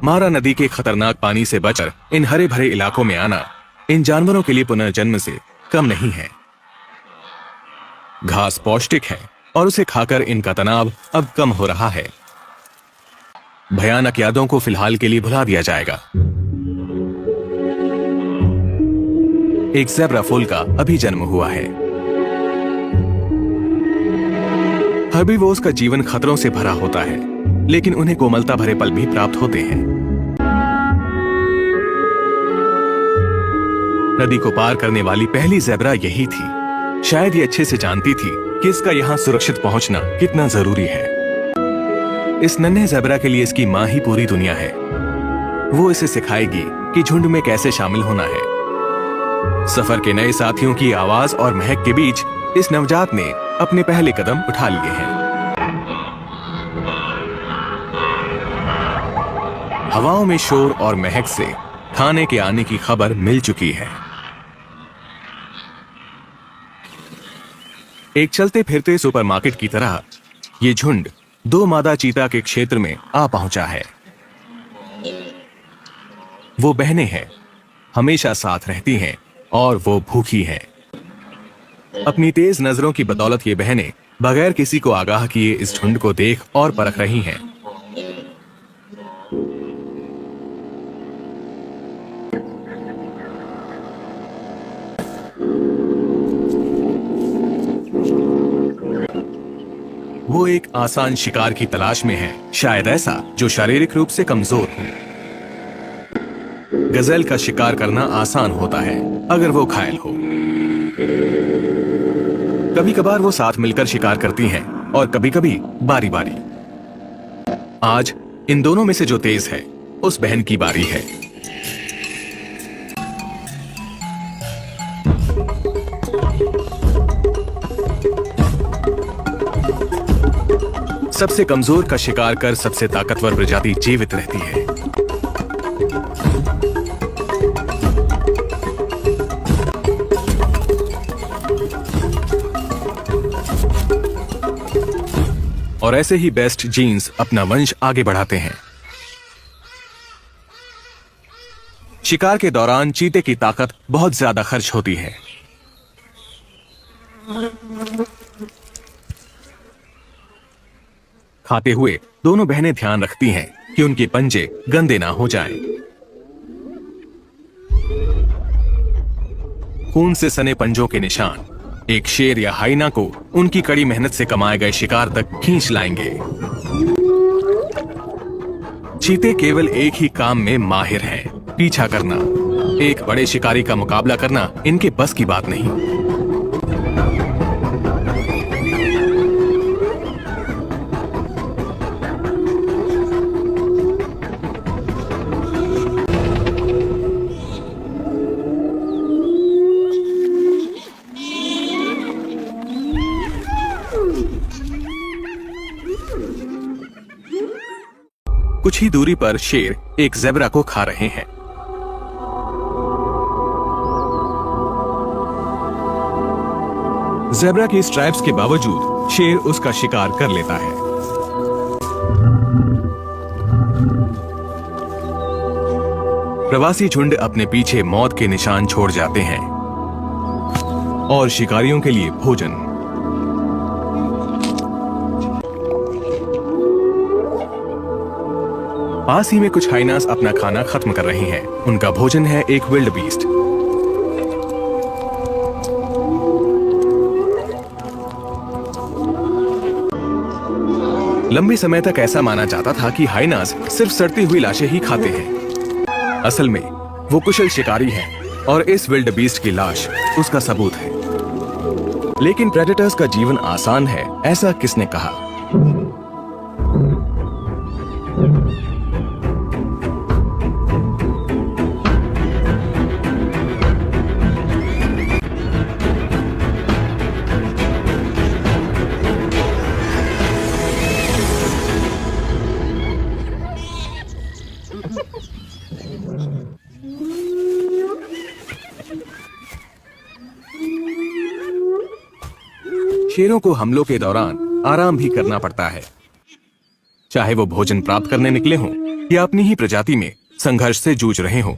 मारा नदी के खतरनाक पानी से बचकर इन हरे भरे इलाकों में आना इन जानवरों के लिए पुनर्जन्म से कम नहीं है। घास पौष्टिक है और उसे खाकर इनका तनाव अब कम हो रहा है। भयानक यादों को फिलहाल के लिए भुला दिया जाएगा। एक ज़ेब्रा फूल का अभी जन्म हुआ है। हर्बीवोर्स का जीवन खतरों से भरा होता है, लेकिन उन्हें कोमलता भरे पल भी प्राप्त होते हैं। नदी को पार करने वाली पहली ज़ेब्रा यही थी। शायद ये अच्छे से जानती थी कि इसका यहाँ सुरक्षित पहुंचना कितना जरूरी है। इस नन्हे ज़ेब्रा के लिए इसकी माँ ही पूरी दुनिया है। वो इसे सिखाएगी कि झुंड में कैसे शामिल होना है। सफर के नए साथियों की आवाज और महक के बीच इस नवजात ने अपने पहले कदम उठा लिए हैं। हवाओं में शोर और महक से खाने के आने की खबर मिल चुकी है। एक चलते फिरते सुपरमार्केट की तरह ये झुंड 2 मादा चीता के क्षेत्र में आ पहुंचा है। वो बहनें हैं, हमेशा साथ रहती हैं और वो भूखी हैं। अपनी तेज नजरों की बदौलत ये बहनें बगैर किसी को आगाह किए इस झुंड को देख और परख रही हैं। वो एक आसान शिकार की तलाश में है, शायद ऐसा जो शारीरिक रूप से कमजोर हो। गजेल का शिकार करना आसान होता है अगर वो घायल हो। कभी कभार वो साथ मिलकर शिकार करती हैं और कभी कभी बारी बारी। आज इन दोनों में से जो तेज है उस बहन की बारी है। सबसे कमजोर का शिकार कर सबसे ताकतवर प्रजाति जीवित रहती है। और ऐसे ही बेस्ट जीन्स अपना वंश आगे बढ़ाते हैं। शिकार के दौरान चीते की ताकत बहुत ज्यादा खर्च होती है। खाते हुए दोनों बहनें ध्यान रखती हैं कि उनके पंजे गंदे ना हो जाएं। खून से सने पंजों के निशान एक शेर या हाइना को उनकी कड़ी मेहनत से कमाए गए शिकार तक खींच लाएंगे। चीते केवल एक ही काम में माहिर हैं, पीछा करना। एक बड़े शिकारी का मुकाबला करना इनके बस की बात नहीं। कुछ ही दूरी पर शेर एक ज़ेब्रा को खा रहे हैं। ज़ेब्रा की स्ट्राइप्स के बावजूद शेर उसका शिकार कर लेता है। प्रवासी झुंड अपने पीछे मौत के निशान छोड़ जाते हैं और शिकारियों के लिए भोजन। पास ही में कुछ हाइनास अपना खाना खत्म कर रही हैं। उनका भोजन है एक विल्ड बीस्ट। लंबे समय तक ऐसा माना जाता था कि हाइनास सिर्फ सड़ती हुई लाशें ही खाते हैं। असल में वो कुशल शिकारी हैं और इस विल्ड बीस्ट की लाश उसका सबूत है। लेकिन प्रेडेटर्स का जीवन आसान है, ऐसा किसने कहा? शेरों को हमलों के दौरान आराम भी करना पड़ता है। चाहे वो भोजन प्राप्त करने निकले हों या अपनी ही प्रजाति में संघर्ष से जूझ रहे हों।